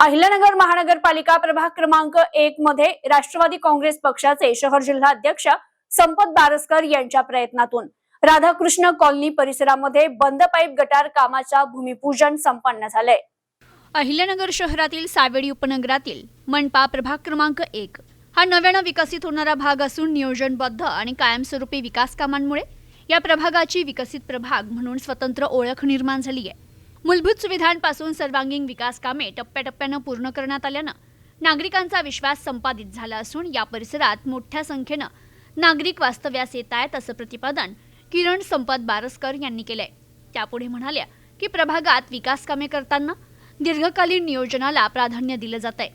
अहिल्यानगर महानगरपालिका प्रभाग क्रमांक 1 मध्ये राष्ट्रवादी काँग्रेस पक्षाचे शहर जिल्हा अध्यक्ष संपत बारस्कर यांच्या प्रयत्नातून राधाकृष्ण कॉलनी परिसरामध्ये बंद पाईप गटार कामाचा भूमिपूजन संपन्न झाले। अहिल्यानगर शहरातील सावेडी उपनगरातील मनपा प्रभाग क्रमांक 1 हा नव्याने विकसित होणारा भाग असून नियोजनबद्ध आणि कायमस्वरूपी विकास कामांमुळे या प्रभागाची विकसित प्रभाग म्हणून स्वतंत्र ओळख निर्माण झाली आहे। मूलभूत सुविधांपासून सर्वांगीण विकास कामे टप्प्याटप्प्याने पूर्ण करण्यात आल्याने नागरिकांचा विश्वास संपादित झाला असून या परिसरात मोठ्या संख्येने नागरिक वास्तव्यास येत आहेत असं प्रतिपादन किरण संपत बारस्कर यांनी केलंय। त्यापुढे म्हणाल्या की प्रभागात विकास कामे करताना दीर्घकालीन नियोजनाला प्राधान्य दिले जाते।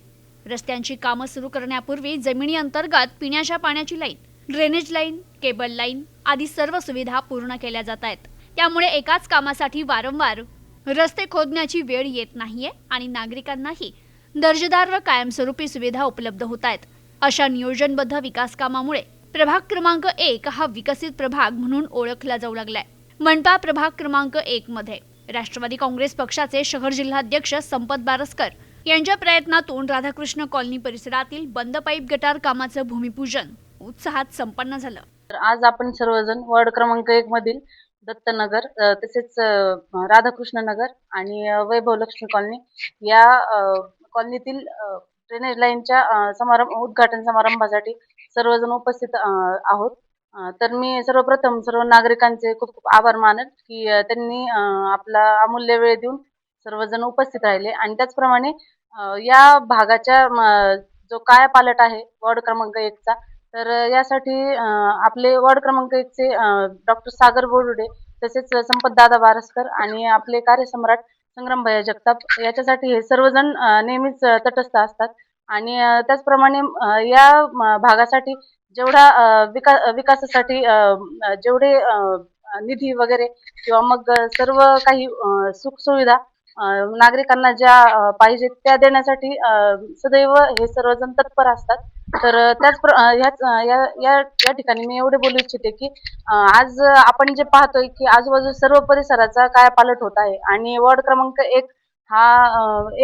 रस्त्यांची कामे सुरू करण्यापूर्वी जमिनी अंतर्गत पिण्याच्या पाण्याची line, drainage line, cable line आदी सर्व सुविधा पूर्ण केल्या जात आहेत। त्यामुळे एकाच कामासाठी वारंवार रस्ते खोदण्याची वेळ येत नाहीये आणि नागरिकांनाही दर्जेदार व कायमस्वरूपी सुविधा उपलब्ध होत आहेत। अशा नियोजनबद्ध विकास कामामुळे प्रभाग क्रमांक 1 हा विकसित प्रभाग म्हणून ओळखला जाऊ लागलाय। मनपा प्रभाग क्रमांक 1 मध्ये राष्ट्रवादी काँग्रेस पक्षाचे शहर जिल्हाध्यक्ष संपत बारस्कर यांच्या प्रयत्नातून राधाकृष्ण कॉलनी परिसरातील बंद पाईप गटार कामाचं भूमिपूजन उत्साहात संपन्न झालं। आज आपण सर्वजण वार्ड क्रमांक 1 मधील दत्तनगर तसेच राधाकृष्ण नगर आणि वैभव लक्ष्मी कॉलनी या कॉलनीतील ड्रेनेज लाईनच्या उद्घाटन समारंभासाठी सर्वजण उपस्थित आहोत। तर मी सर्वप्रथम सर्व नागरिकांचे खूप खूप आभार मानेन की त्यांनी आपला अमूल्य वेळ देऊन सर्वजण उपस्थित राहिले आणि त्याचप्रमाणे या भागाच्या जो कायापालट आहे वार्ड क्रमांक 1 चा, तर यासाठी आपले वार्ड क्रमांक 1 चे डॉक्टर सागर बोरुडे तसेच संपत दादा बारस्कर आणि आपले कार्यसम्राट संग्राम भैया जगताप याच्यासाठी हे सर्वजण नेहमीच तटस्थ असतात आणि त्याचप्रमाणे या भागासाठी जेवढा विकासासाठी जेवढे निधी वगैरे किंवा मग सर्व काही सुखसुविधा नागरिकांना ज्या पाहिजेत त्या देण्यासाठी सदैव हे सर्वजण तत्पर असतात। तर या ठिकाणी मी एवढे बोलू इच्छिते की आज आपण जे पाहतोय की आजूबाजू सर्व परिसराचा कायापालट होत आहे आणि वार्ड क्रमांक 1 हा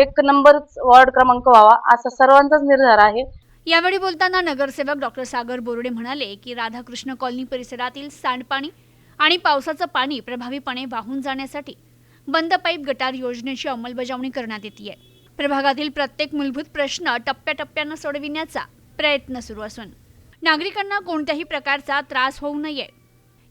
1 नंबर वार्ड क्रमांक व्हावा असा सर्वांचाच निर्धार आहे। यावेळी बोलताना नगरसेवक डॉक्टर सागर बोरुडे म्हणाले की राधाकृष्ण कॉलनी परिसरातील सांडपाणी आणि पावसाचं पाणी प्रभावीपणे वाहून जाण्यासाठी बंद पाईप गटार योजनेची अंमलबजावणी करण्यात येते आहे। प्रभागातील प्रत्येक मूलभूत प्रश्न टप्प्याटप्प्याने सोडविण्याचा प्रयत्न सुरू असून नागरिकांना कोणत्याही प्रकारचा त्रास होऊ नये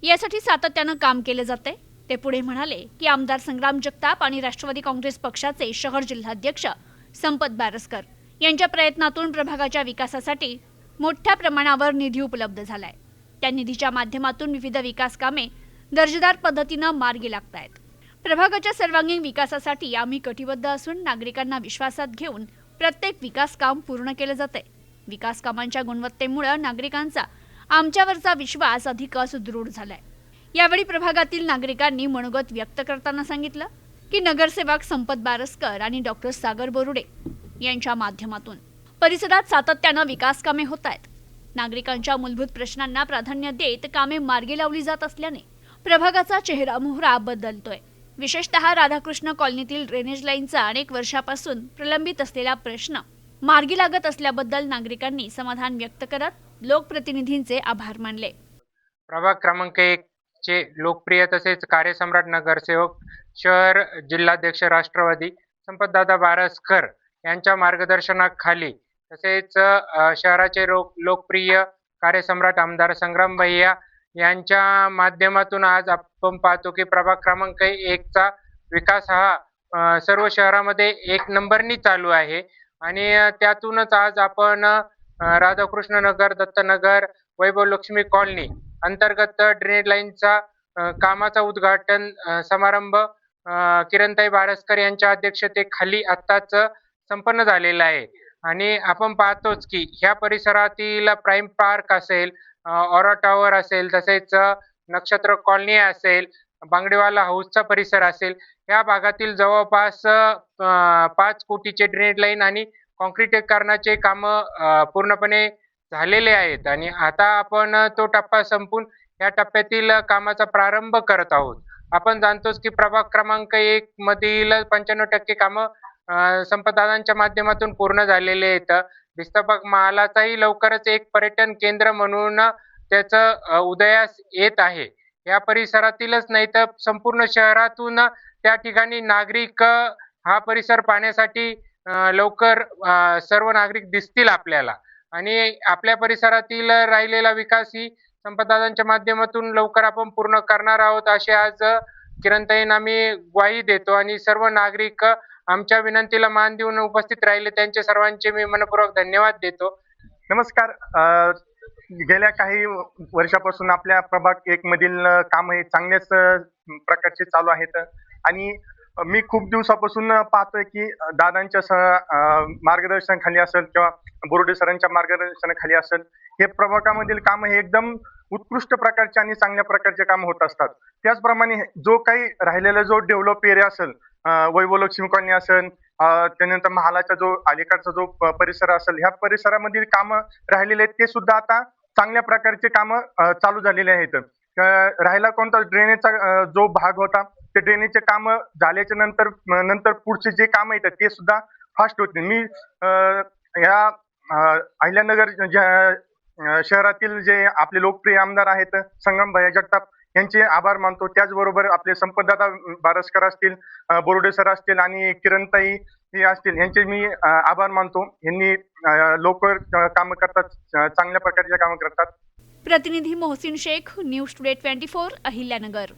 यासाठी सातत्याने काम केले जाते। ते पुढे म्हणाले की आमदार संग्राम जगताप आणि राष्ट्रवादी काँग्रेस पक्षाचे शहर जिल्हाध्यक्ष संपत बारस्कर यांच्या प्रयत्नातून प्रभागाच्या विकासासाठी मोठ्या प्रमाणावर निधी उपलब्ध झालाय। त्या निधीच्या माध्यमातून विविध विकास कामे दर्जेदार पद्धतीने मार्गी लागत आहेत। प्रभागाच्या सर्वांगीण विकासासाठी आम्ही कटिबद्ध असून नागरिकांना विश्वासात घेऊन प्रत्येक विकास काम पूर्ण केले जाते। विकास कामांच्या गुणवत्तेमुळे नागरिकांचा आमच्यावरचा विश्वास अधिकच दृढ झालाय। यावेळी प्रभागातील नागरिकांनी मनोगत व्यक्त करताना सांगितलं की नगरसेवक संपत बारस्कर आणि डॉक्टर सागर बोरुडे यांच्या माध्यमातून परिसरात सातत्याने विकास कामे होत आहेत। नागरिकांच्या मूलभूत प्रश्नांना प्राधान्य देत कामे मार्गी लावली जात असल्याने प्रभागाचा चेहरा मोहरा बदलतोय। विशेषतः राधाकृष्ण कॉलनीतील ड्रेनेज लाईनचा अनेक वर्षापासून प्रलंबित असलेला प्रश्न मार्गी लागत असल्याबद्दल नागरिकांनी समाधान व्यक्त करत लोकप्रतिनिधींचे आभार मानले। प्रभाग क्रमांक 1 चे लोकप्रिय तसेच कार्यसम्राट नगरसेवक शहर जिल्हाध्यक्ष राष्ट्रवादी संपतदादा बारस्कर यांच्या मार्गदर्शनाखाली तसेच शहराचे लोकप्रिय कार्यसम्राट आमदार संग्राम भैया यांच्या माध्यमातून आज आपण पाहतो की प्रभाग क्रमांक 1 चा विकास हा सर्व शहरामध्ये 1 नंबरनी चालू आहे आणि त्यातूनच आज आपण राधाकृष्ण नगर, दत्तनगर, वैभव लक्ष्मी कॉलनी अंतर्गत ड्रेनेज लाईनचा कामाचा उद्घाटन समारंभ किरणताई बारस्कर यांच्या अध्यक्षतेखाली आत्ताच संपन्न झालेला आहे आणि आपण पाहतोच की ह्या परिसरातील प्राईम पार्क असेल, ऑरा टॉवर असेल, तसेच नक्षत्र कॉलनी असेल, बांगडेवाला हाऊसचा परिसर असेल, या भागातील जवळपास 5 कोटीचे ड्रेनेज लाईन आणि काँक्रिटीकरणाचे काम पूर्णपणे झालेले आहेत आणि आता आपण तो टप्पा संपून या टप्प्यातील कामाचा प्रारंभ करत आहोत। आपण जाणतोच की प्रभाग क्रमांक 1 मधील 95% कामं संपतदादांच्या माध्यमातून पूर्ण झालेले आहेत. भिस्तपाक महालाचाही लवकरच एक पर्यटन केंद्र म्हणून त्याचं उदयास येत आहे. या परिसरातीलच नाही तर संपूर्ण शहरातून त्या ठिकाणी नागरिक हा परिसर पाहण्यासाठी लवकर सर्व नागरिक दिसतील आपल्याला आणि आपल्या परिसरातील राहिलेला विकास ही संपतदादांच्या माध्यमातून लवकर आपण पूर्ण करणार आहोत अशी आज किरणताईंना आम्ही ग्वाही देतो आणि सर्व नागरिक आमच्या विनंतीला मान देऊन उपस्थित राहिले त्यांचे सर्वांचे मी मनपूर्वक धन्यवाद देतो. नमस्कार. गेल्या काही वर्षापासून आपल्या प्रभाग 1 मधील काम हे चांगल्याच प्रकारचे चालू आहेत आणि मी खूप दिवसापासून पाहतोय की दादांच्या मार्गदर्शनाखाली असेल किंवा बोर्डे सरांच्या मार्गदर्शनाखाली असेल हे प्रभागामधील काम हे एकदम उत्कृष्ट प्रकारचे आणि चांगल्या प्रकारचे काम होत असतात. त्याचप्रमाणे जो काही राहिलेला जो डेव्हलप एरिया असेल, वैभवलक्ष्मी कॉलनी असेल, त्यानंतर महालाचा जो अलीकडचा जो परिसर असेल, ह्या परिसरामधील कामं राहिलेले आहेत ते सुद्धा आता चांगल्या प्रकारचे कामं चालू झालेले आहेत. राहिला कोणता ड्रेनेजचा जो भाग होता ते ड्रेनेजचे काम झाल्याच्या नंतर पुढचे जे काम आहेत ते सुद्धा फास्ट होतील. मी या अहिल्यानगर शहरातील जे आपले लोकप्रिय आमदार आहेत संगमभाई जगताप यांचे आभार मानतो. त्याचबरोबर आपले संपतदादा बारस्कर असतील, बोर्डे सर असतील आणि किरणताई हे असतील यांचे मी आभार मानतो. यांनी लवकर कामं करतात, चांगल्या प्रकारचे कामं करतात. प्रतिनिधी मोहसिन शेख, न्यूज टुडे 24, अहिल्यानगर.